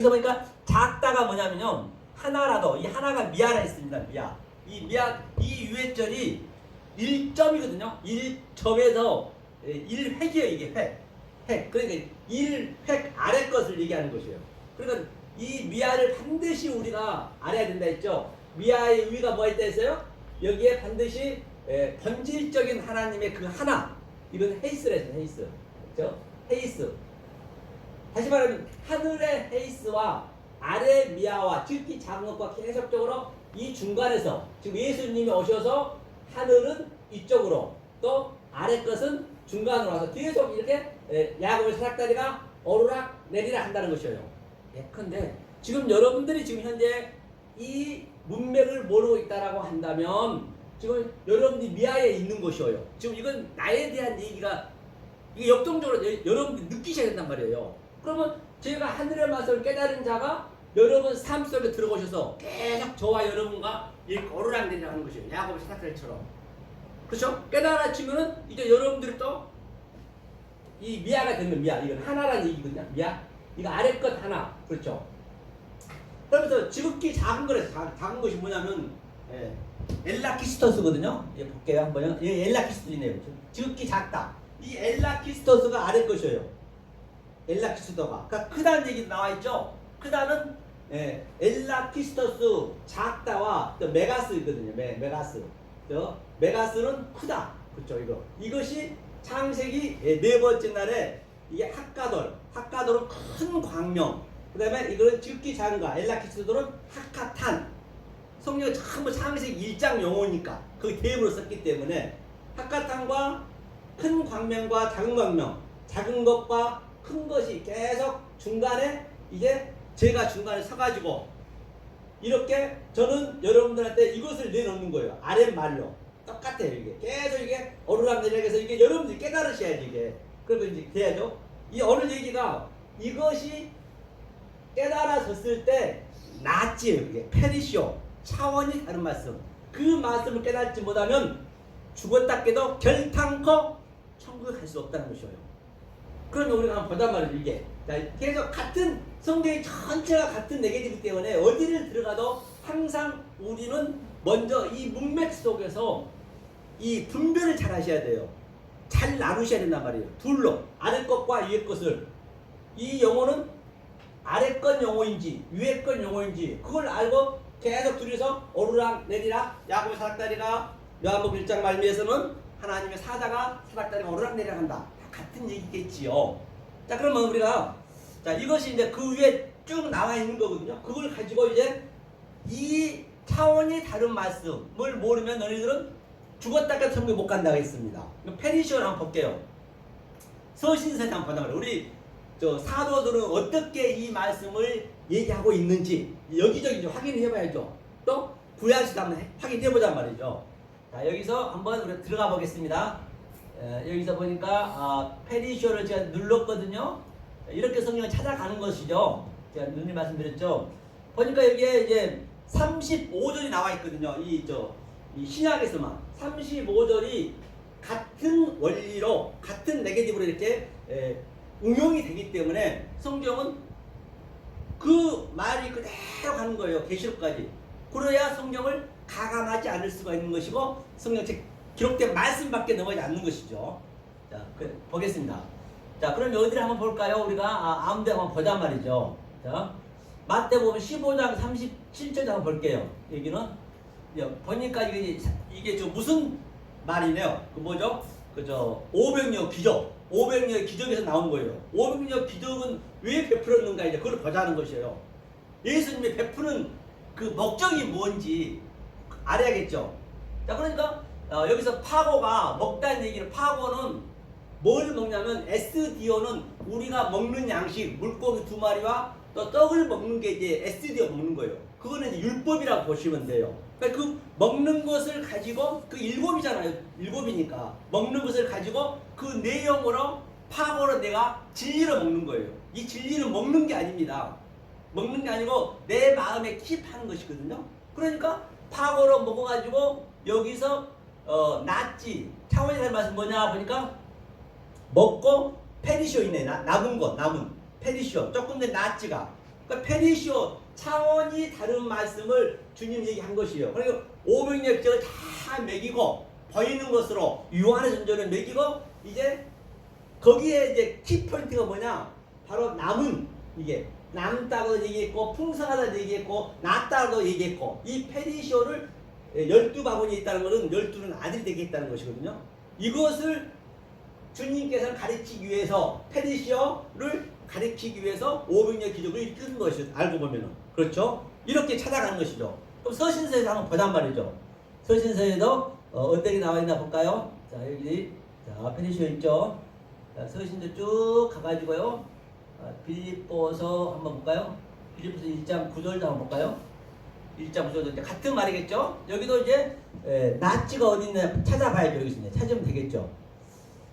그래서 보니까 작다가 뭐냐면요, 하나라도, 이 하나가 미아라 있습니다. 미아. 이 미아, 이 유해절이 1점이거든요. 1점에서 1획이에요. 이게 획. 그러니까 1획 아래 것을 얘기하는 것이에요. 그러니까 이 미아를 반드시 우리가 알아야 된다 했죠. 미아의 의미가 뭐가 있다 했어요? 여기에 반드시 본질적인 하나님의 그 하나, 이건 헤이스라 했어요. 헤이스. 그렇죠? 헤이스. 다시 말하면 하늘의 헤이스와 아래 미아와 지극히 작은 것과 계속적으로 이 중간에서 지금 예수님이 오셔서 하늘은 이쪽으로 또 아래 것은 중간으로 와서 계속 이렇게 야곱의 사닥다리가 오르락 내리락 한다는 것이에요. 예컨대 지금 여러분들이 지금 현재 이 문맥을 모르고 있다라고 한다면 지금 여러분들이 미아에 있는 것이에요. 지금 이건 나에 대한 얘기가 이게 역동적으로 여러분들이 느끼셔야 된단 말이에요. 그러면 저희가 하늘의 맛을 깨달은 자가 여러분 삶 속에 들어오셔서 계속 저와 여러분과 이렇게 오르락내리락 하는 것이에요. 야곱의 사닥다리처럼. 그렇죠? 깨달아지면은 이제 여러분들이 또 이 미아가 되면 미아. 이건 하나라는 얘기거든요. 미아. 이거 아래 것 하나. 그렇죠? 그러면서 지극히 작은 거래요. 작은 것이 뭐냐면 엘라키스토스거든요. 예, 볼게요 한번요. 예, 엘라키스토스네요. 지극히 작다. 이 엘라키스토스가 아래 것이에요. 엘라키스토가. 그러니까 크다는 얘기 나와 있죠. 크다는 엘라키스토스 작다와 또 메가스 있거든요. 메가스. 메가스는 크다. 그렇죠. 이것이 창세기 네 번째 날에 이게 핫가돌은 큰 광명. 그다음에 이거는 지극히 작은 거. 엘라키스토스는 하카탄. 성경이 전부 창세기 1장 용어니까 그 대입으로 썼기 때문에 하카탄과 큰 광명과 작은 광명, 작은 것과 큰 것이 계속 중간에 이제 제가 중간에 서가지고 이렇게 저는 여러분들한테 이것을 내놓는 거예요. 아랫말로 똑같아요. 이게 계속 이게 오르락내리락해서 이게 여러분들이 깨달으셔야지 이게. 그러면 이제 돼야죠. 이 오늘 얘기가 이것이 깨달아졌을 때 낫지예요. 그게 페리시오 차원이 다른 말씀. 그 말씀을 깨닫지 못하면 죽었다 깨도 결탄코 천국에 갈 수 없다는 것이에요. 그러면 우리가 한번 보단 말이죠. 이게 계속 같은 성경의 전체가 같은 내게이기 때문에 어디를 들어가도 항상 우리는 먼저 이 문맥 속에서 이 분별을 잘 하셔야 돼요. 잘 나누셔야 된단 말이에요. 둘로 아래 것과 위에 것을. 이 용어는 아래 것 용어인지 위에 것 용어인지 그걸 알고 계속 둘이서 오르락 내리락. 야곱의 사닥다리가 요한복음 1장 말미에서는 하나님의 사자가 사닥다리가 오르락 내리락 한다. 같은 얘기겠지요. 자, 그러면 우리가 이것이 이제 그 위에 쭉 나와 있는 거거든요. 그걸 가지고 이제 이 차원이 다른 말씀을 모르면 너희들은 죽었다 깨도 천국에 못 간다고 했습니다. 페리시오를 한번 볼게요. 서신서에 한번 보자 말이에요. 우리 사도들은 어떻게 이 말씀을 얘기하고 있는지 여기저기 좀 확인해 봐야죠. 또 구약시도 한번 확인해 보자 말이죠. 자, 여기서 한번 우리 들어가 보겠습니다. 여기서 보니까 페리시오를 제가 눌렀거든요. 이렇게 성경을 찾아가는 것이죠. 제가 눈이 말씀드렸죠. 보니까 여기에 이제 35절이 나와 있거든요. 이 신약에서만 35절이 같은 원리로 같은 네게티브로 이렇게 응용이 되기 때문에 성경은 그 말이 그대로 가는 거예요. 계시록까지. 그래야 성경을 가감하지 않을 수가 있는 것이고 성경책 기록된 말씀밖에 넘어가지 않는 것이죠. 자, 보겠습니다. 자, 그럼 여기를 한번 볼까요? 우리가 아무 데 한번 보자 말이죠. 자, 마태복음 15장 37절 한번 볼게요. 여기는 보니까 이게 무슨 말이네요. 그 뭐죠? 오병이어 기적. 오병이어 기적에서 나온 거예요. 오병이어 기적은 왜 베풀었는가 이제 그걸 보자는 것이에요. 예수님이 베푸는 그 목적이 뭔지 알아야겠죠. 자, 그러니까 여기서 파고가 먹다는 얘기를 파고는 뭘 먹냐면 SDO는 우리가 먹는 양식 물고기 2마리와 또 떡을 먹는 게 이제 SDO 먹는 거예요. 그거는 이제 율법이라고 보시면 돼요. 그러니까 그 먹는 것을 가지고 그 일곱이잖아요. 일곱이니까 먹는 것을 가지고 그 내용으로 파고로 내가 진리로 먹는 거예요. 이 진리는 먹는 게 아닙니다. 먹는 게 아니고 내 마음에 킵하는 것이거든요. 그러니까 파고로 먹어가지고 여기서 낫지 차원이 다른 말씀 뭐냐 보니까 먹고 페리시오 있네. 남은 페리시오 조금 더 낫지가 그러니까 페리시오 차원이 다른 말씀을 주님 얘기한 것이에요. 그리고 500력제를 다 매기고 보이는 것으로 유한의 존재를 매기고 이제 거기에 이제 키포인트가 뭐냐? 바로 남은 이게 남다고 얘기했고 풍성하다고 얘기했고 낫다고 얘기했고 이 페리시오를 12바구니 있다는 것은 12는 아들이 되겠다는 것이거든요. 이것을 주님께서는 가르치기 위해서 페리시오를 가르치기 위해서 500년 기적을 이끈 것이죠. 알고 보면은 그렇죠. 이렇게 찾아가는 것이죠. 그럼 서신서에서 한번 보단 말이죠. 서신서에도 어떤 게 나와 있나 볼까요? 자 여기 자 페리시오 있죠. 자, 서신도 쭉 가가지고요. 빌립보서 한번 볼까요? 빌립보서 1장 9절도 한번 볼까요? 1장 9절도 이제 같은 말이겠죠? 여기도 이제 낫지가 어디 있나 찾아봐야죠. 여기 있습니다. 찾으면 되겠죠.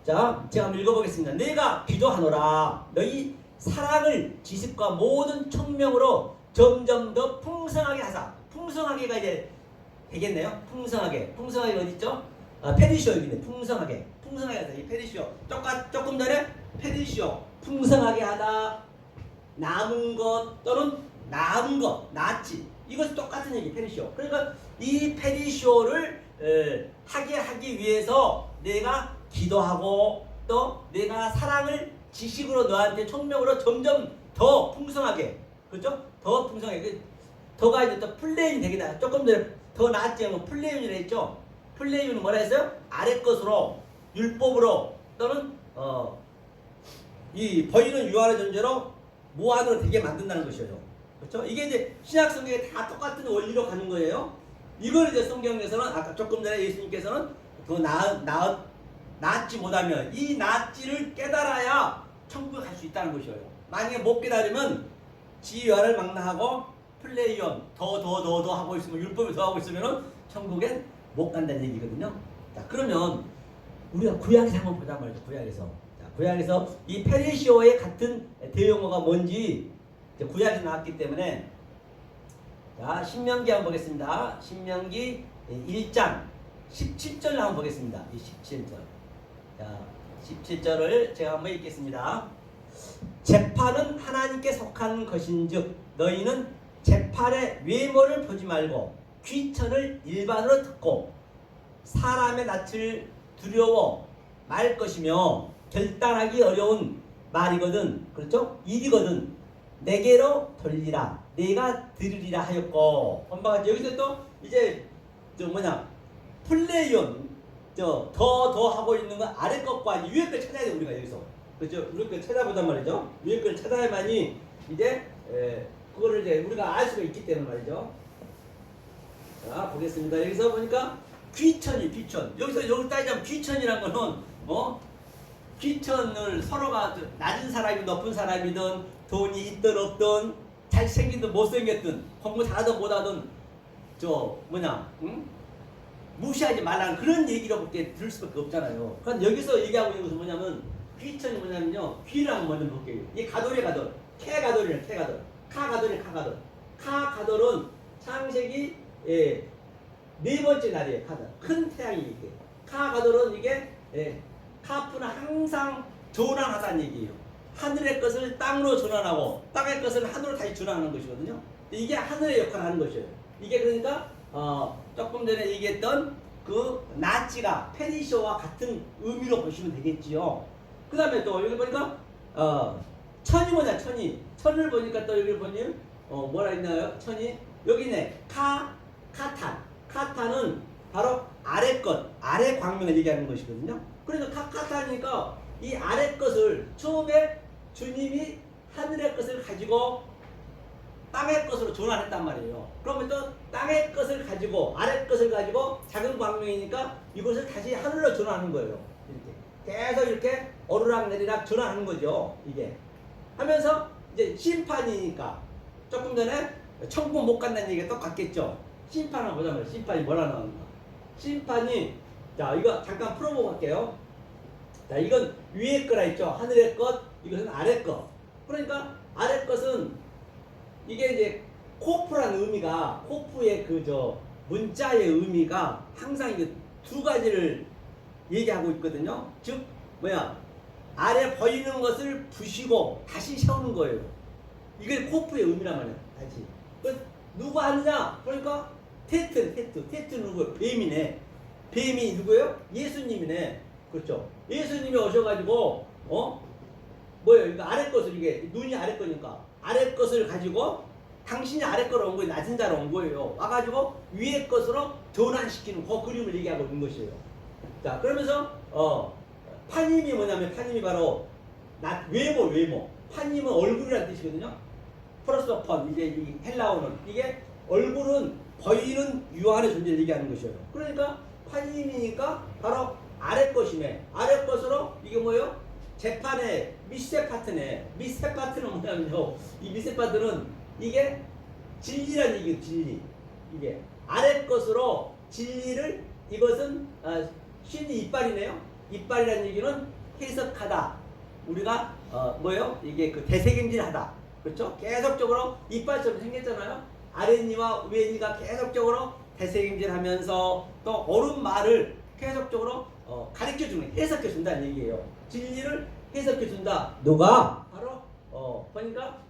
자, 제가 한번 읽어보겠습니다. 내가 기도하노라. 너희 사랑을 지식과 모든 총명으로 점점 더 풍성하게 하사. 풍성하게가 이제 되겠네요. 풍성하게. 풍성하게 어디 있죠? 페리시오 여기 있네. 풍성하게. 풍성하게 하다. 이 페리시오. 조금 전에 페리시오. 풍성하게 하다. 남은 것 또는 남은 것. 낫지. 이것이 똑같은 얘기. 페리시오. 그러니까 이 페리시오를 하기 위해서 내가 기도하고 또 내가 사랑을 지식으로 너한테 총명으로 점점 더 풍성하게 그렇죠? 더 풍성하게 더가 이제 또 플레인이 되겠다. 조금 전에 더 낫지 않고 플레인이라 했죠. 플레인은 뭐라 했어요? 아래 것으로 율법으로 또는 이 보이는 유한의 존재로 무한으로 되게 만든다는 것이에요. 그렇죠? 이게 이제 신약 성경에 다 똑같은 원리로 가는 거예요. 이걸 이제 성경에서는 아까 조금 전에 예수님께서는 더 낫지 못하면 이 낫지를 깨달아야 천국에 갈 수 있다는 것이에요. 만약에 못 깨달으면 지유화를 망라하고 플레이온 더 하고 있으면 율법을 더 하고 있으면 천국엔 못 간다는 얘기거든요. 자 그러면 우리가 구약에서 한번 보자 말이죠. 구약에서 이 페리시오의 같은 대용어가 뭔지 구약에서 나왔기 때문에 자 신명기 한번 보겠습니다. 신명기 1장 17절을 한번 보겠습니다. 이 17절. 자, 17절을 제가 한번 읽겠습니다. 재판은 하나님께 속한 것인즉 너희는 재판의 외모를 보지 말고 귀천을 일반으로 듣고 사람의 낯을 두려워 말 것이며 결단하기 어려운 말이거든. 그렇죠? 일이거든. 내게로 돌리라. 내가 들으리라 하였고. 엄마가 여기서 또 이제 플레이온 더 하고 있는 건 아래 것과 위에 걸 찾아야 돼 우리가 여기서. 그렇죠? 위에 걸 찾아보단 말이죠. 위에 걸 찾아야만이 이제 그거를 이제 우리가 알 수가 있기 때문에 말이죠. 자 보겠습니다. 여기서 보니까 귀천. 여기 따지자면 귀천이란 거는 귀천을 서로가 낮은 사람이 높은 사람이든 돈이 있든 없든 잘생기든 못생겼든 공부 잘하든 못하든 무시하지 말라는 그런 얘기로밖에 들을 수밖에 없잖아요. 그럼 여기서 얘기하고 있는 것은 뭐냐면 귀천이 뭐냐면요. 귀랑 먼저 볼게요. 이 가돌이 가돌, 캐가돌이네 캐가돌, 카가돌이 카가돌. 카가돌은 창세기 네 번째 날이에요. 카가돌. 큰 태양이 있게. 카가돌은 이게 카프는 항상 전환하다는 얘기예요. 하늘의 것을 땅으로 전환하고 땅의 것을 하늘로 다시 전환하는 것이거든요. 이게 하늘의 역할을 하는 것이에요. 이게 그러니까 조금 전에 얘기했던 그 나치가 페리시오와 같은 의미로 보시면 되겠지요. 그 다음에 또 여기 보니까 천이 뭐냐 천을 보니까 또 여기 보니 뭐라 있나요? 천이 여기네 카탄은 바로 아래 것 아래 광명을 얘기하는 것이거든요. 그러니까 카탄이니까 이 아래 것을 처음에 주님이 하늘의 것을 가지고 땅의 것으로 전환했단 말이에요. 그러면 또 땅의 것을 가지고 아래 것을 가지고 작은 광명이니까 이것을 다시 하늘로 전환하는 거예요. 이렇게 계속 이렇게 오르락 내리락 전환하는 거죠. 이게 하면서 이제 심판이니까 조금 전에 천국 못 간다는 얘기가 똑같겠죠. 심판을 보자면 심판이 뭐라 나오는가? 심판이 자 이거 잠깐 풀어보고 갈게요. 자 이건 위에 거라 했죠. 하늘의 것 이것은 아래 것. 그러니까 아래 것은 이게 이제 코프라는 의미가 코프의 문자의 의미가 항상 이게 두 가지를 얘기하고 있거든요. 즉 아래 보이는 것을 부시고 다시 세우는 거예요. 이게 코프의 의미란 말이야. 알지? 그 누가 하느냐? 그러니까 테트 누구예요? 뱀이네. 뱀이 누구예요? 예수님이네. 그렇죠? 예수님이 오셔가지고 뭐예요? 이거 아래 것을 이게 눈이 아래 거니까 아래 것을 가지고 당신이 아래 거로 온 거예요. 낮은 자로 온 거예요. 와가지고 위에 것으로 전환시키는 그 그림을 얘기하고 있는 것이에요. 자, 그러면서 파님이 뭐냐면 파님이 바로 외모. 파님은 얼굴이라는 뜻이거든요. 프로스폰 이제 이 헬라어는 이게 얼굴은 보이는 유한의 존재를 얘기하는 것이에요. 그러니까 파님이니까 바로 아래 것이네. 아래 것으로 이게 뭐예요? 재판의 미세 파트네. 미세 파트는 뭐냐면요. 이 미세 파트는 이게 진리라는 얘기예요. 진리. 이게 아래 것으로 진리를 이것은 신이 이빨이네요. 이빨이라는 얘기는 해석하다. 우리가 뭐예요? 이게 그 대세김질하다. 그렇죠? 계속적으로 이빨처럼 생겼잖아요. 아랫니와 위에니가 계속적으로 대세김질하면서 또 옳은 말을 계속적으로 가르쳐주는 해석해준다는 얘기예요. 진리를 해석해준다. 누가? 바로 보니까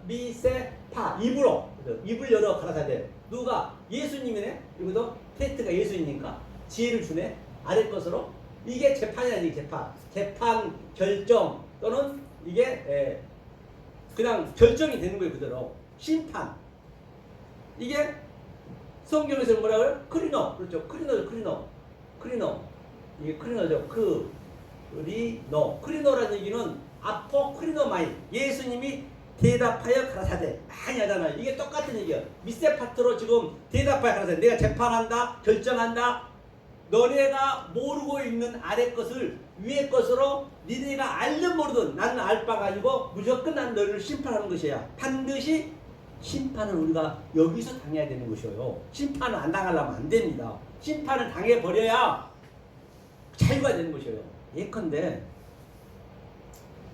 미세파 입을 열어 가라사대. 누가? 예수님이네. 이것도 테트가 예수님이니까 지혜를 주네. 아래 것으로 이게 재판이라는 얘기. 재판 결정 또는 이게 그냥 결정이 되는 거예요. 그대로 심판. 이게 성경에서 뭐라고요? 크리노. 그렇죠. 크리노. 이게 크리노죠. 크리노라는 얘기는 아포크리노마이. 예수님이 대답하여 가라사대. 많이 하잖아요. 이게 똑같은 얘기예요. 미세 파트로 지금 대답하여 가라사대. 내가 재판한다. 결정한다. 너네가 모르고 있는 아래 것을 위에 것으로 니네가 알든 모르든 나는 알 바가 아니고 무조건 난 너를 심판하는 것이야. 반드시 심판을 우리가 여기서 당해야 되는 것이에요. 심판을 안 당하려면 안 됩니다. 심판을 당해버려야 자유가 되는 것이에요. 예컨대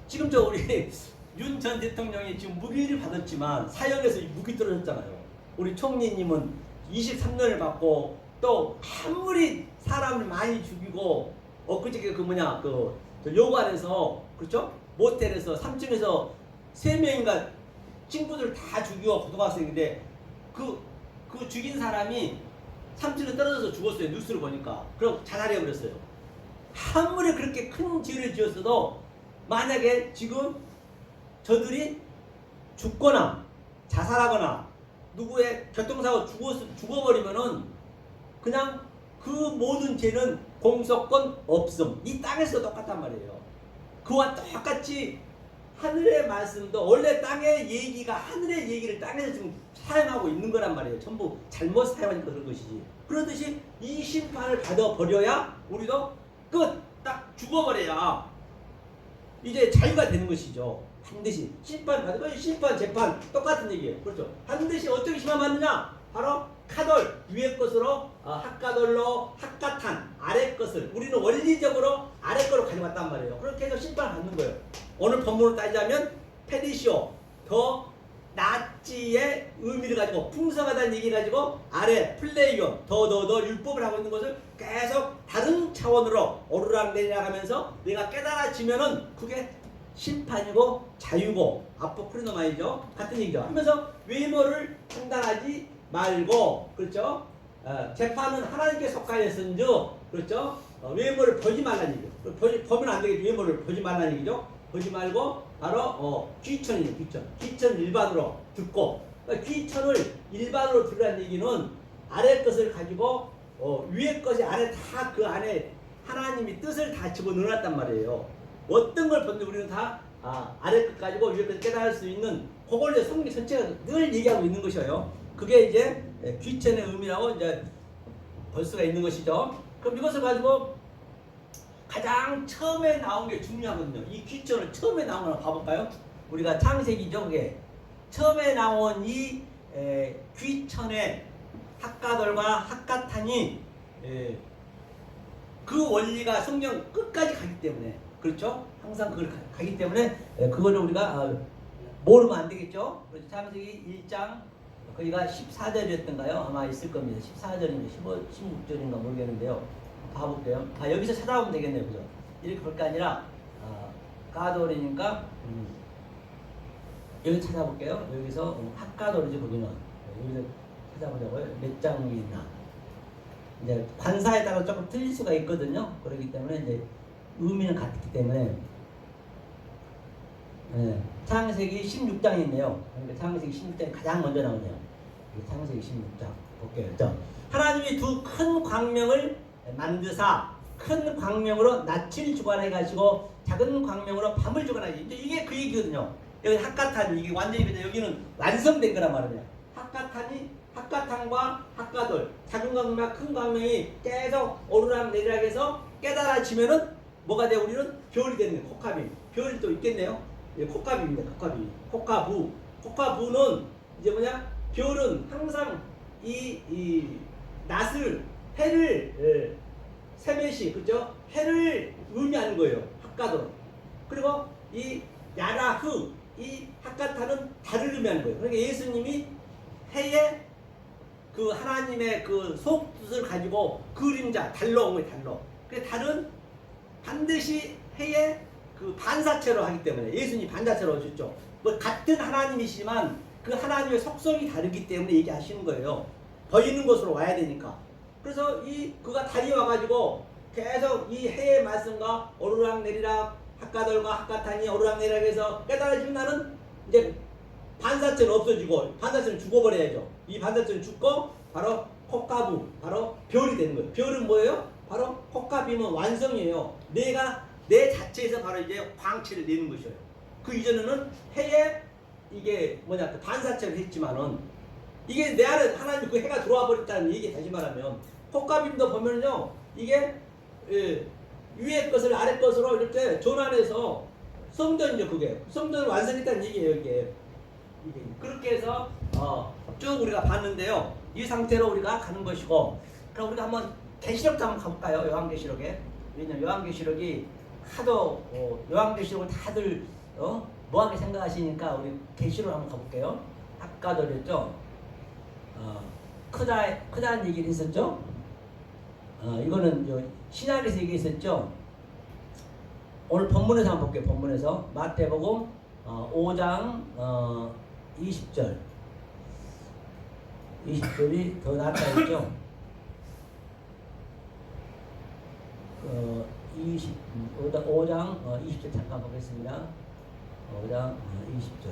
지금 우리 윤 전 대통령이 지금 무기를 받았지만 사형에서 무기 떨어졌잖아요. 우리 총리님은 23년을 받고 또 아무리 사람을 많이 죽이고 엊그저께 요관에서 그렇죠? 모텔에서 3층에서 3명인가 친구들 다 죽이고 고등학생인데 그 죽인 사람이 3층에 떨어져서 죽었어요. 뉴스를 보니까. 그럼 자살해버렸어요. 아무리 그렇게 큰 죄를 지었어도 만약에 지금 저들이 죽거나 자살하거나 누구의 교통사고 죽어버리면은 그냥 그 모든 죄는 공소권 없음. 이 땅에서 똑같단 말이에요. 그와 똑같이 하늘의 말씀도 원래 땅의 얘기가 하늘의 얘기를 땅에서 지금 사용하고 있는 거란 말이에요. 전부 잘못 사용하니까 그런 것이지. 그러듯이 이 심판을 받아버려야 우리도 끝! 딱 죽어버려야 이제 자유가 되는 것이죠. 반드시 심판 받고 심판 재판 똑같은 얘기예요. 그렇죠. 반드시 어떻게 심판받느냐? 바로 카돌 위의 것으로 학가돌로 학가탄 아래 것을 우리는 원리적으로 아래 거로 가져갔단 말이에요. 그렇게 해서 심판을 받는 거예요. 오늘 본문으로 따지자면 페리시오 더 나치의 의미를 가지고 풍성하다는 얘기를 가지고 아래 플레이온 더 율법을 하고 있는 것을 계속 다른 차원으로 오르락내리락하면서 내가 깨달아지면은 그게 심판이고 자유고 아포크리노마이죠. 같은 얘기죠. 하면서 외모를 판단하지 말고 그렇죠. 재판은 하나님께 속하였은즉 그렇죠. 외모를 보지 말라는 얘기죠. 보면 안 되겠죠. 외모를 보지 말라는 얘기죠. 보지 말고 바로 귀천이에요. 귀천 일반으로 듣고 그러니까 귀천을 일반으로 들으라는 얘기는 아래 것을 가지고 위에 것이 아래 다 그 안에 하나님이 뜻을 다 집어넣어놨단 말이에요. 어떤 걸 보는데 우리는 다 아래 것 가지고 위에 것 깨달을 수 있는 그걸 성경 전체가 늘 얘기하고 있는 것이에요. 그게 이제 귀천의 의미라고 이제 볼 수가 있는 것이죠. 그럼 이것을 가지고 가장 처음에 나온 게 중요하거든요. 이 귀천을 처음에 나온 거 봐볼까요? 우리가 창세기죠. 그게 처음에 나온 이 귀천의 학가돌과 학가탄이 그 원리가 성경 끝까지 가기 때문에 그렇죠? 항상 그걸 가기 때문에 그거를 우리가 모르면 안 되겠죠? 그래서 창세기 1장 거기가 14절이었던가요? 아마 있을 겁니다. 14절인가 16절인가 모르겠는데요. 봐볼게요. 여기서 찾아보면 되겠네요. 그죠? 이렇게 볼 게 아니라 가돌이니까 여기 찾아볼게요. 여기서 학가돌이지 거기는. 여기서 찾아보자고요. 몇 장이 있나. 이제 관사에 따라 조금 틀릴 수가 있거든요. 그렇기 때문에 이제 의미는 같기 때문에 창세기 16장이 있네요. 그러니까 창세기 16장이 가장 먼저 나오네요. 창세기 16장 볼게요. 하나님이 두 큰 광명을 만드사 큰 광명으로 낯을 주관해 가지고 작은 광명으로 밤을 주관하지. 이제 이게 그 얘기거든요. 여기 학가탄이 이게 완전히 여기는 완성된 거란 말이에요. 학가탄과 학가돌 작은 광명과 큰 광명이 계속 오르락 내리락 해서 깨달아지면은 뭐가 돼? 우리는 별이 되는 거예요. 코카비. 별이 또 있겠네요. 예, 코카비입니다. 코카비. 코카부. 코카부는 이제 뭐냐? 별은 항상 이 낯을 해를 세메시 그죠? 해를 의미하는 거예요. 학가돌. 그리고 이 야라흐 이 학가타는 달을 의미하는 거예요. 그러니까 예수님이 해에 그 하나님의 그 속뜻을 가지고 그림자 달로 온 거예요. 달로. 그 달은 반드시 해에 그 반사체로 하기 때문에 예수님이 반사체로 오셨죠. 뭐 같은 하나님이시지만 그 하나님의 속성이 다르기 때문에 얘기하시는 거예요. 보이는 곳으로 와야 되니까. 그래서 그가 달이 와가지고 계속 이 해의 말씀과 오르락 내리락 학가들과 학가탄이 오르락 내리락 해서 깨달아지면 나는 이제 반사체는 없어지고 반사체는 죽어버려야죠. 이 반사체는 죽고 바로 코카부 바로 별이 되는 거예요. 별은 뭐예요? 바로 코카비는 완성이에요. 내 자체에서 바로 이제 광채를 내는 것이에요. 그 이전에는 해에 이게 뭐냐 그 반사체를 했지만은 이게 내 안에 하나님 그 해가 들어와 버렸다는 얘기 다시 말하면 코카빔도 보면요 이게 위에 것을 아래 것으로 이렇게 전환해서 성전이죠. 그게 성전을 완성했다는 얘기예요. 이게 그렇게 해서 쭉 우리가 봤는데요. 이 상태로 우리가 가는 것이고 그럼 우리가 한번 계시록도 한번 가볼까요? 요한계시록에. 왜냐면 요한계시록이 하도 요한계시록을 다들 뭐하게 생각하시니까 우리 계시록 한번 가볼게요. 아까도 그랬죠. 크다는 얘기를 했었죠. 이거는 신약에서 얘기했었죠. 오늘 본문에서 한번 볼게요. 본문에서 마태복음 5장 20절 20절이 더 낫다 했죠. 5장 20절 잠깐 보겠습니다. 5장 20절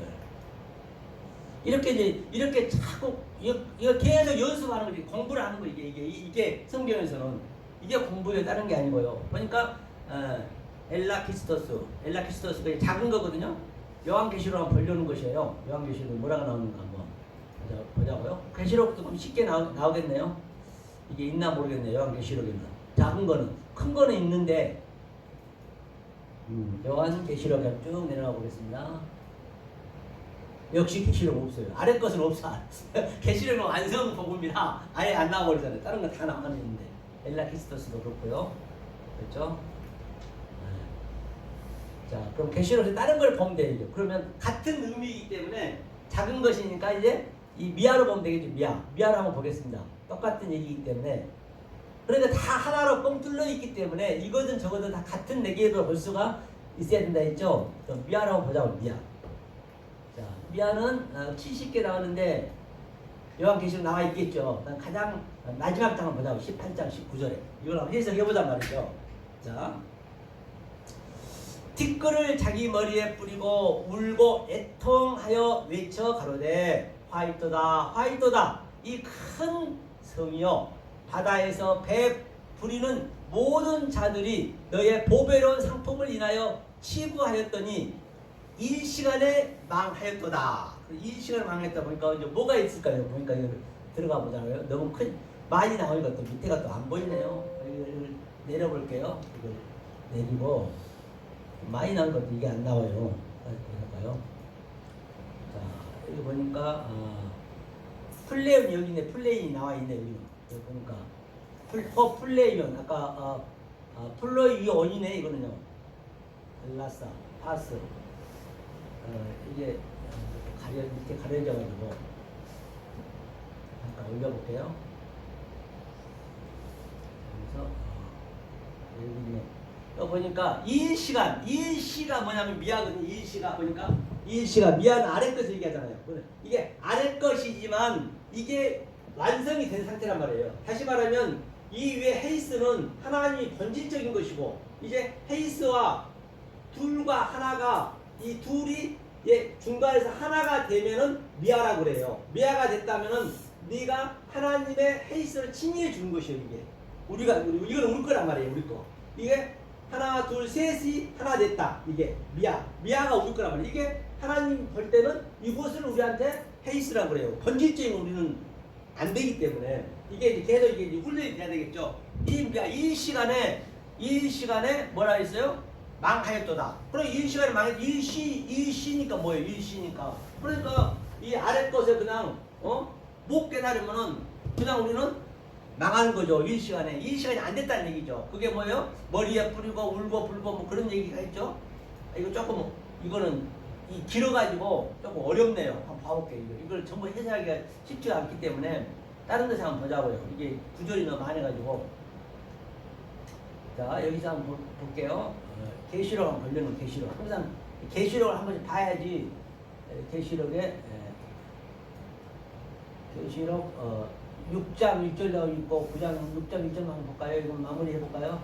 이렇게 자꾸 이거 계속 연습하는 거지. 공부를 하는 거 이게 성경에서는 이게 공부에 다른 게 아니고요. 보니까 엘라키스토스가 작은 거거든요. 요한계시록 한번 보려는 것이에요. 요한계시록 뭐라고 나오는가 한번 보자고요. 계시록도 좀 쉽게 나오겠네요. 이게 있나 모르겠네요. 요한계시록에는 작은 거는 큰 거는 있는데 요한계시록에 쭉 내려가 보겠습니다. 역시 계시록 없어요. 아래 것은 없어. 계시록은 완성 복음이라 아예 안 나와버리잖아요. 다른 건 다 나와 있는데 엘라키스토스도 그렇고요. 그렇죠? 자, 그럼 계시록에서 다른 걸 보면 되죠. 그러면 같은 의미이기 때문에 작은 것이니까 이제 이 미아로 보면 되겠죠. 미아로 한번 보겠습니다. 똑같은 얘기이기 때문에 그러니까 다 하나로 뻥 뚫려 있기 때문에 이거든 저거든 다 같은 내기로 볼 수가 있어야 된다 했죠. 그럼 미아로 한번 보자고. 미아. 자, 미아는 70개 나오는데 요한계시록 나와 있겠죠. 가장 마지막 장을 보자고. 18장 19절에 이걸 한번 해석해보자 말이죠. 자, 티끌을 자기 머리에 뿌리고 울고 애통하여 외쳐 가로되 화이토다 이 큰 성이요 바다에서 배 부리는 모든 자들이 너의 보배로운 상품을 인하여 치부하였더니 일시간에 망하였도다. 일시간에 망했다 보니까 이제 뭐가 있을까요? 보니까 이거 들어가 보자고요. 너무 많이 나오니까 또 밑에가 또 안 보이네요. 이걸 내려볼게요. 이걸 내리고 많이 나온 것도 이게 안 나와요. 볼까요? 자, 여기 보니까 플레이온 여기 있네. 플레이이 나와 있네. 여기 보니까 플레이온 아까 플로이온이네. 이거는요. 엘라사 파스 이게 밑에 가려져가지고 잠깐 올려볼게요. 그래서 여기 있네. 보니까 일시가 뭐냐면 미학은 일시가 보니까 일시가 미아는 아래 것을 얘기하잖아요. 이게 아래 것이지만 이게 완성이 된 상태란 말이에요. 다시 말하면 이 위에 헤이스는 하나님이 본질적인 것이고 이제 헤이스와 둘과 하나가 이 둘이 중간에서 하나가 되면은 미아라고 그래요. 미아가 됐다면은 네가 하나님의 헤이스를 칭의해 주는 것이에요. 이게 이건 우리 거란 말이에요. 우리 거. 이게 하나 둘 셋이 하나 됐다. 이게 미아가 우리 거란 말이에요. 이게 하나님 볼 때는 이것을 우리한테 헤이스라고 그래요. 본질적인 우리는 안 되기 때문에 이게 이제 계속 이게 훈련이 돼야 되겠죠. 이 시간에 뭐라 했어요? 망하였도다. 그럼 이 시간에 망했 일시니까 뭐예요? 일시니까. 그러니까 이 아래 것에 그냥 못 깨달으면은 그냥 우리는 망하는 거죠. 이 시간이 안 됐다는 얘기죠. 그게 뭐예요? 머리에 뿌리고 울고 불고 뭐 그런 얘기가 있죠. 이거 조금 이거는 길어가지고 조금 어렵네요. 한번 봐볼게요. 이걸 전부 해석하기가 쉽지가 않기 때문에 다른 데서 한번 보자고요. 이게 구절이 너무 많아가지고. 자, 여기서 한번 볼게요. 계시록 한번 걸려는 계시록. 항상 계시록을 한 번씩 봐야지. 계시록에 계시록 6장 1절 나오고 있고 9장 6장 1절 한번 볼까요? 이거 마무리 해볼까요?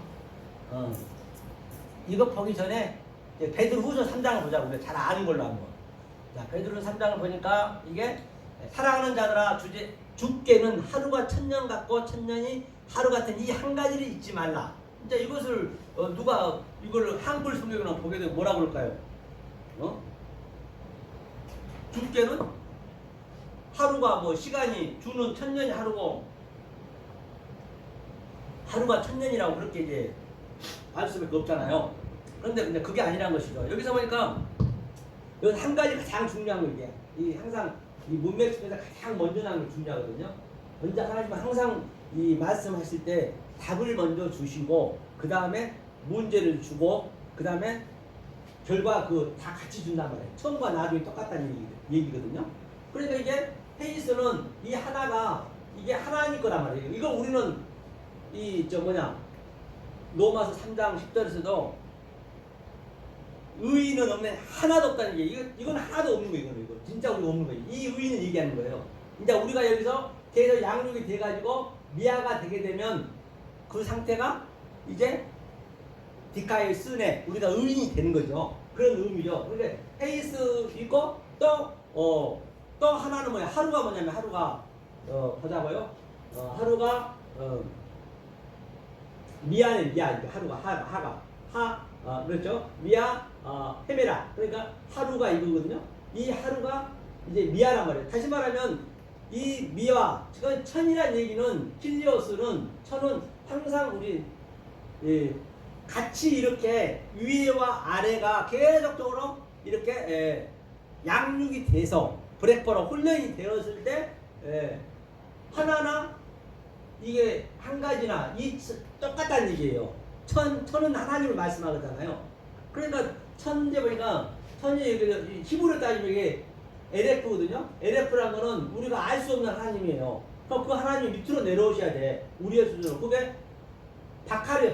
이거 보기 전에 베드로후서 3장을 보자고요. 잘 아는 걸로 한번. 자, 베드로후서 3장을 보니까 이게 사랑하는 자들아 주께는 하루가 천년 같고 천년이 하루 같은 이 한 가지를 잊지 말라. 이제 이것을 누가 이걸 한글 성경으로 보게 되면 뭐라 그럴까요? 주께는 하루가 뭐 시간이 주는 천년이 하루고 하루가 천년이라고 그렇게 이제 알 수밖에 없잖아요. 그런데 그게 아니라는 것이죠. 여기서 보니까 여기 한 가지 가장 중요한 거 이게 항상 이 문맥 속에서 가장 먼저 나오는 게 중요하거든요. 먼저 하나님 항상 이 말씀하실 때 답을 먼저 주시고 그 다음에 문제를 주고 그 다음에 결과 다 같이 준단 말이에요. 처음과 나중에 똑같다는 얘기거든요. 그러니까 이게 헤이스는 이 하나가 이게 하나님 거란 말이에요. 이걸 우리는 로마서 3장 10절에서도 의인은 없네 하나도 없다는 게 이건 하나도 없는 거예요. 이거 진짜 우리가 없는 거예요. 이 의인을 얘기하는 거예요. 이제 우리가 여기서 계속 양육이 돼가지고 미아가 되게 되면 그 상태가 이제 디카의 쓴에 우리가 의인이 되는 거죠. 그런 의미죠. 그런데 헤이스 있고 또 하나는 뭐야? 하루가 뭐냐면 하루가 보자고요. 하루가 미아는 미아 하루가 하가 그렇죠? 미아 헤메라 그러니까 하루가 이거거든요. 이 하루가 이제 미아란 말이에요. 다시 말하면 이 미아 지금 천이라는 얘기는 킬리오스는 천은 항상 우리 같이 이렇게 위와 아래가 계속적으로 이렇게 양육이 돼서 브렉버로 훈련이 되었을 때 하나나 이게 한 가지나 똑같다는 얘기예요. 천은 하나님을 말씀하잖아요. 그러니까 천제 보니까 천이 히브리로 따지면 이게 LF거든요. LF라는 거는 우리가 알 수 없는 하나님이에요. 그럼 그 하나님 밑으로 내려오셔야 돼. 우리의 수준으로. 그게 바카르예요.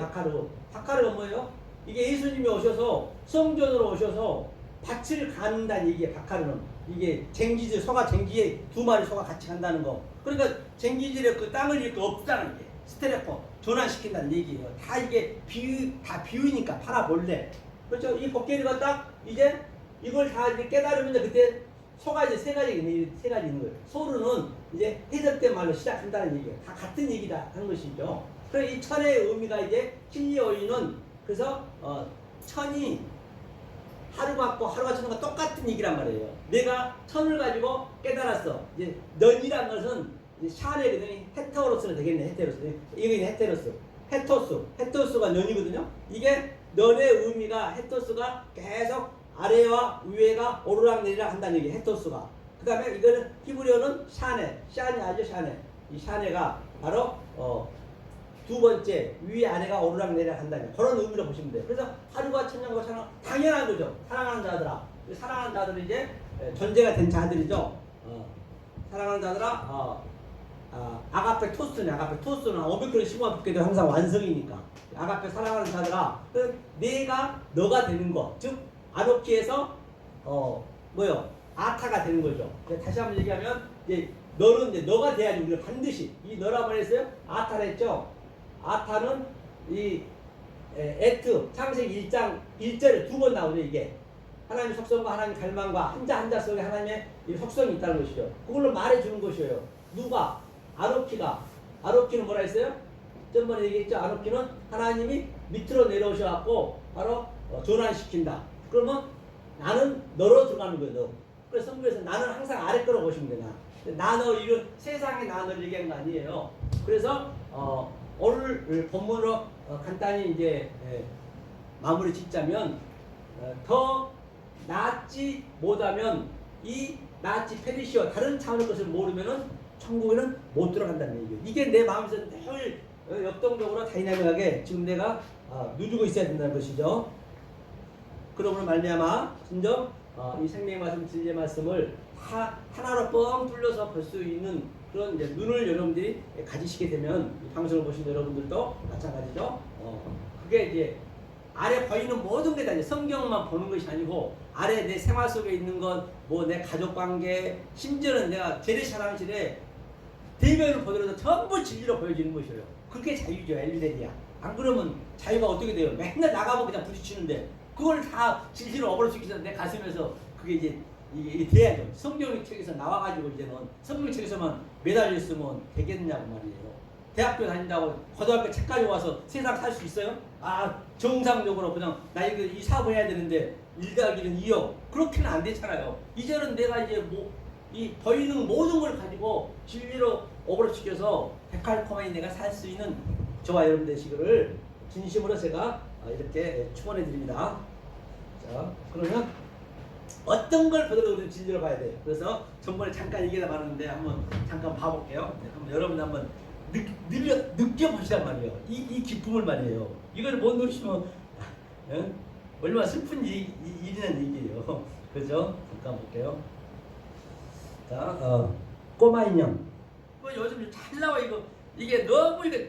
바카르가 뭐예요? 이게 예수님이 오셔서 성전으로 오셔서 밭을 가는다는 얘기예요. 바카르는 이게 쟁기질 소가 쟁기에 두 마리 소가 같이 간다는 거. 그러니까 쟁기질에 그 땅을 이렇게 없다는 게 스테레포 전환시킨다는 얘기예요. 다 이게 비유니까 팔아볼래. 그렇죠? 이 복개리가 딱 이제 이걸 다 이제 깨달으면 그때 소가 이제 세 가지 있는 거예요. 소르는 이제 해석된 말로 시작한다는 얘기예요. 다 같은 얘기다 하는 것이죠. 그래서 이 천의 의미가 이제 킬리오이는 그래서 천이 하루 같고 하루가 천과 똑같은 얘기란 말이에요. 내가 천을 가지고 깨달았어. 이제 넌이란 것은 이제 샤네거든요. 헤테로스는 되겠네. 헤테로스. 이게 헤테로스. 헤토스가 넌이거든요. 이게 넌의 의미가 헤토스가 계속 아래와 위에가 오르락내리락 한다는 얘기. 헤토스가. 그 다음에 이거는 히브리어는 샤네 아죠. 샤네. 이 샤네가 바로 두 번째 위 아래가 오르락내리락 한다는 그런 의미로 보시면 돼요. 그래서 하루가 천년과 천년 당연한 거죠. 사랑하는 자들아. 사랑하는 자들은 이제 존재가 된 자들이죠. 사랑하는 자들아. 아가페 토스는 오미크론 시그마 붙게도 항상 완성이니까. 아가페 사랑하는 자들아. 내가 너가 되는 거. 즉 아노키에서 뭐요? 아타가 되는 거죠. 다시 한번 얘기하면 이제 너는 이제 너가 돼야지 우리가 반드시 이 너라고 했어요. 아타라 했죠. 아타는 이 에트 창세기 1장 1절에 두 번 나오죠. 이게 하나님 속성과 하나님 갈망과 한자 한자 속에 하나님의 이 속성이 있다는 것이죠. 그걸로 말해주는 것이에요. 누가? 아노키는 뭐라 했어요? 전번에 얘기했죠. 아노키는 하나님이 밑으로 내려오셔갖고 바로 전환시킨다. 그러면 나는 너로 들어가는 거예요. 너. 그래서 성경에서 나는 항상 아래 거로 보시면 되나. 나 너 이런 세상의 나 너를 얘기하는 거 아니에요. 그래서 오늘 본문으로 간단히 이제 마무리 짓자면 더 낫지 못하면 이 낫지 페리시오 다른 차원의 것을 모르면은 천국에는 못 들어간다는 얘기예요. 이게 내 마음에서 늘 역동적으로 다이나믹하게 지금 내가 누리고 있어야 된다는 것이죠. 그러므로 말미암아 진정 이 생명의 말씀, 진리의 말씀을 하나로 뻥 뚫려서 볼 수 있는 그런 이제 눈을 여러분들이 가지시게 되면 이 방송을 보신 여러분들도 마찬가지죠. 그게 이제 아래 보이는 모든 게 다 이제 성경만 보는 것이 아니고 아래 내 생활 속에 있는 것, 뭐 내 가족 관계, 심지어는 내가 재래사랑실에 대면을 보더라도 전부 진리로 보여지는 것이에요. 그게 자유죠, 엘리데리야. 안 그러면 자유가 어떻게 돼요? 맨날 나가면 그냥 부딪히는데 그걸 다 진리로 어버러지기 내 가슴에서 그게 이제 이게 돼야죠. 성경 책에서 나와가지고 이제는 성경 책에서만 매달려 있으면 되겠냐고 말이에요. 대학교 다닌다고 고등학교 책까지 와서 세상 살 수 있어요? 정상적으로 그냥 나 이 사업을 해야 되는데 1+1은 2요. 그렇게는 안 되잖아요. 이제는 내가 이제 이 보이는 모든 걸 가지고 진리로 어그러시켜서 데칼코마니 내가 살 수 있는 저와 여러분 되시기를 진심으로 제가 이렇게 축원해 드립니다. 자, 그러면 어떤 걸 보더라도 진리로 봐야 돼요. 그래서 전번에 잠깐 얘기가 많았는데 한번 잠깐 봐볼게요. 한번 여러분 한번 느껴보시란 말이에요. 이 기쁨을 말이에요. 이걸 못 누리시면 얼마나 슬픈 일이라는 얘기예요. 그죠? 잠깐 볼게요. 자, 꼬마 인형. 요즘 잘 나와 이거. 이게 너무 이게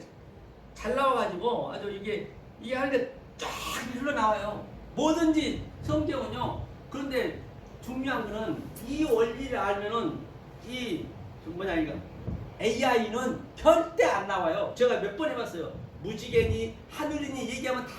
잘 나와가지고 아주 이게 하는 게 쫙 흘러나와요. 뭐든지 성경은요. 그런데 중요한 거는 이 원리를 알면은 이 뭐냐 이거 AI는 절대 안 나와요. 제가 몇 번 해봤어요. 무지개니 하늘이니 얘기하면 다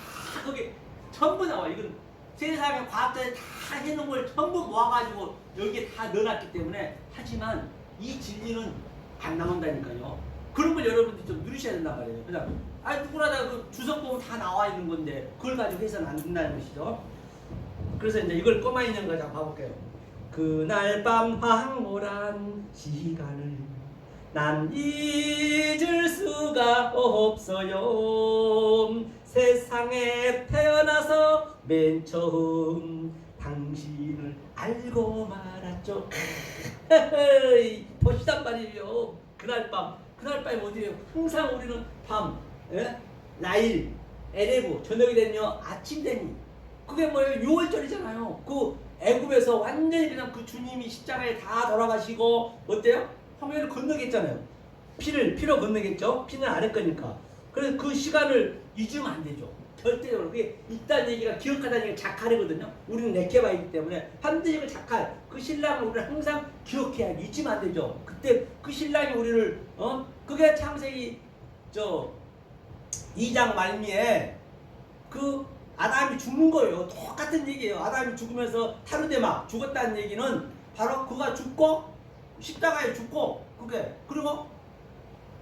거기 전부 나와요. 이건 세상에 과학자들이 다 해놓은 걸 전부 모아가지고 여기에 다 넣어놨기 때문에 하지만 이 진리는 안 나온다니까요. 그런 걸 여러분들이 좀 누리셔야 된단 말이에요. 그냥 누구나 다 그 주석 보면 다 나와 있는 건데 그걸 가지고 해서는 안 된다는 것이죠. 그래서 이제 이걸 꼬마 인형 가지고 봐볼게요. 그날 밤 황홀한 시간을 난 잊을 수가 없어요. 세상에 태어나서 맨 처음 당신을 알고 말았죠. 보시단 말이에요. 그날 밤이 어디예요? 항상 우리는 밤, 나일, 에레브, 저녁이 되면 아침 되니 그게 뭐예요? 6월절이잖아요. 그 애굽에서 완전히 그냥 그 주님이 십자가에 다 돌아가시고 어때요? 황해를 건너겠잖아요. 피로 건너겠죠? 피는 아래 거니까. 그래서 그 시간을 잊으면 안 되죠. 절대적으로. 그게 있다는 얘기가 기억하다는 얘기가 자칼이거든요. 우리는 네케바이기 때문에 반드시 그 자칼, 그 신랑을 우리는 항상 기억해야 잊으면 안 되죠. 그때 그 신랑이 우리를 그게 창세기 2장 말미에 그 아담이 죽는 거예요. 똑같은 얘기예요. 아담이 죽으면서 타르데마 죽었다는 얘기는 바로 그가 죽고 십자가에 죽고 그리고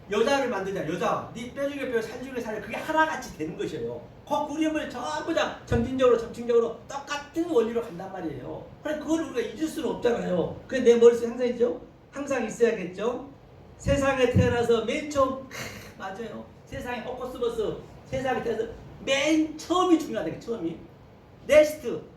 여자를 만들자. 여자 네 뼈 중에 뼈 살 중에 살 그게 하나같이 되는 것이에요. 그 그림을 전부 다 점진적으로 똑같은 원리로 간단 말이에요. 그래 그걸 우리가 잊을 수는 없잖아요. 그게 내 머릿속에 항상 있죠. 항상 있어야겠죠. 세상에 태어나서 맨 처음 맞아요. 세상에 호코스버스 세상에 태어나서 맨 처음이 중요하다. 처음이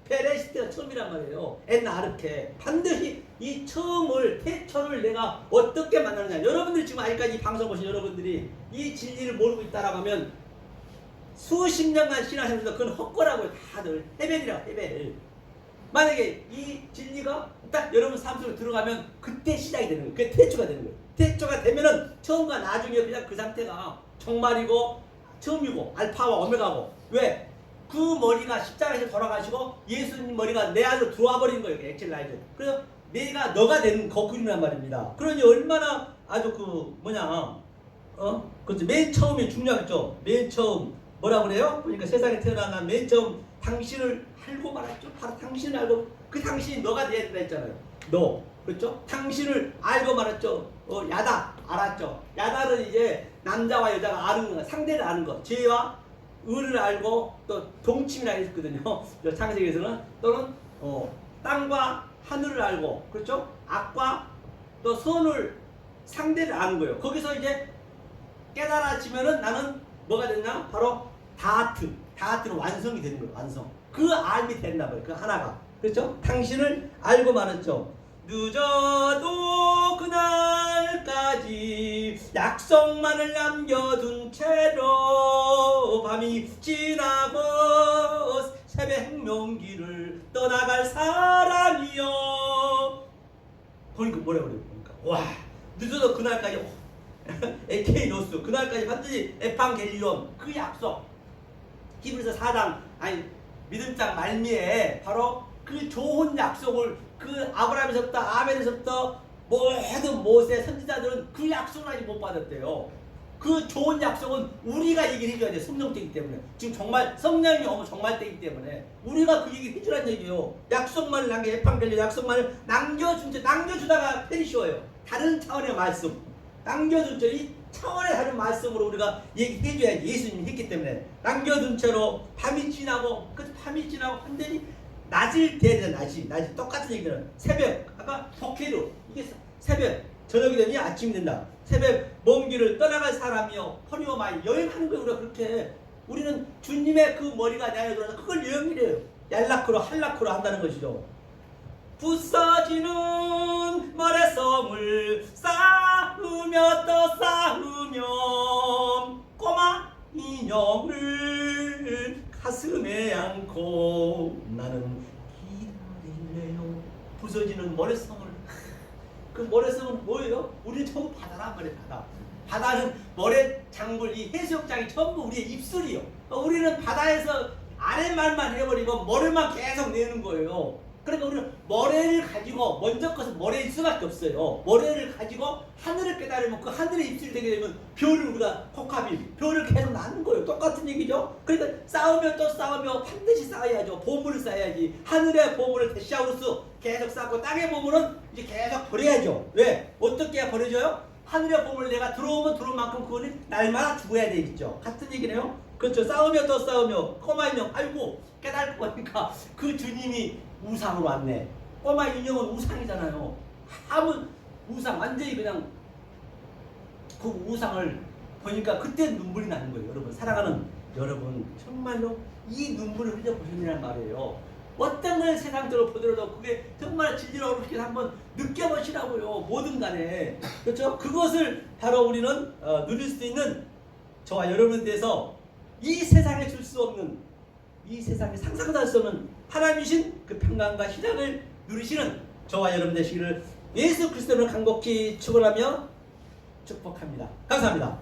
페레스트가 처음이란 말이에요. 엔나르케 반드시 이 처음을 태초를 내가 어떻게 만나느냐. 여러분들이 지금 아직까지 이 방송 보신 여러분들이 이 진리를 모르고 있다라고 하면 수십 년간 신앙생활에서 그건 헛거라고요. 다들 헤벨. 만약에 이 진리가 딱 여러분 삶 속에 들어가면 그때 시작이 되는 거예요. 그게 태초가 되는 거예요. 태초가 되면은 처음과 나중에 그냥 그 상태가 정말이고 처음이고 알파와 오메가고 왜? 그 머리가 십자가에서 돌아가시고 예수님 머리가 내 안으로 들어와 버린 거예요. 엑셀라이즈. 그래서 내가 너가 된 거꾸이란 말입니다. 그러니 얼마나 아주 그 뭐냐 그렇죠. 맨 처음이 중요하겠죠. 맨 처음 뭐라 그래요? 그러니까 세상에 태어난 맨 처음 당신을 알고 말았죠. 바로 당신을 알고 그 당신이 너가 돼야 된다 했잖아요. 너 그렇죠? 당신을 알고 말았죠. 야다 알았죠. 야다는 이제 남자와 여자가 아는 거, 상대를 아는 거, 죄와 의를 알고 또 동침이라 했거든요. 창세기에서는 또는 땅과 하늘을 알고 그렇죠? 악과 또 선을 상대를 아는 거예요. 거기서 이제 깨달아지면은 나는 뭐가 됐냐? 바로 다하트는 완성이 되는 거예요. 완성. 그 알이 된다 말이에요. 그 하나가 그렇죠? 당신을 알고 말았죠. 늦어도 그날까지 약속만을 남겨둔 채로 밤이 지나고 새벽 행명길을 떠나갈 사람이여. 그러니까 뭐라 그래요? 그러니까 와 늦어도 그날까지 에케이노스 그날까지 반드시 에판겔리온 그 약속. 히브리서 4장 아니 믿음장 말미에 바로 그 좋은 약속을 그 아브라함에서부터 아벨에서부터 모든 모세 선지자들은 그 약속을 아직 못 받았대요. 그 좋은 약속은 우리가 얘기를 해줘야 돼. 성령 때이기 때문에. 지금 정말 성령이 오면 정말 때이기 때문에 우리가 그 얘기를 해주라는 얘기예요. 약속만을 남겨 에판겔리 약속만을 남겨주다가 페리시워요. 다른 차원의 말씀 남겨둔 채 이 차원의 다른 말씀으로 우리가 얘기해줘야지. 예수님이 했기 때문에 남겨둔 채로 밤이 지나고 그 밤이 지나고 완전히 낮을 때에 낮이 똑같은 얘기는 새벽 아까 포케르 이게 새벽 저녁이 되니 아침이 된다. 새벽 먼 길을 떠나갈 사람이요 퍼리오마이 여행하는 거예요. 우리가 그렇게 우리는 주님의 그 머리가 내 안에 들어서 그걸 여행이래요. 얄라크로 할라크로 한다는 것이죠. 부서지는 모래성을 쌓으며 또 쌓으며 꼬마 인형을 가슴에 안고 나는 기다릴래요. 부서지는 모래성을 그 모래성은 뭐예요? 우리는 전부 바다란 말이에요. 바다는 모래 장굴 이 해수욕장이 전부 우리의 입술이요. 우리는 바다에서 아랫말만 해버리고 모래만 계속 내는 거예요. 그러니까 우리는 모래를 가지고 먼저 것은 모래일 수밖에 없어요. 모래를 가지고 하늘을 깨달으면 그 하늘의 입술이 되게 되면 별을 우리가 코카비 별을 계속 낳는 거예요. 똑같은 얘기죠. 그러니까 싸우면 또 싸우며 반드시 쌓아야죠. 보물을 쌓아야지. 하늘의 보물을 데시아우루스 계속 쌓고 땅의 보물은 이제 계속 버려야죠. 왜? 어떻게 해야 버려져요? 하늘의 보물을 내가 들어오면 들어온 만큼 그거는 날마다 죽어야 되겠죠. 같은 얘기네요. 그렇죠. 싸우며 또 싸우며 꼬마 인형 아이고 깨달고 하니까 그 주님이 우상으로 왔네. 꼬마 인형은 우상이잖아요. 아무 우상 완전히 그냥 그 우상을 보니까 그때 눈물이 나는 거예요. 여러분 사랑하는 여러분 정말로 이 눈물을 흘려보시느란 말이에요. 어떤 걸 세상적으로 보더라도 그게 정말 진리로 그렇게 한번 느껴보시라고요. 뭐든 간에 그렇죠? 그것을 바로 우리는 누릴 수 있는 저와 여러분에 대해서 이 세상에 줄 수 없는 이 세상에 상상도 할 수 없는 하나님이신 그 평강과 희락을 누리시는 저와 여러분 되시기를 예수 그리스도를 간곡히 축원하며 축복합니다. 감사합니다.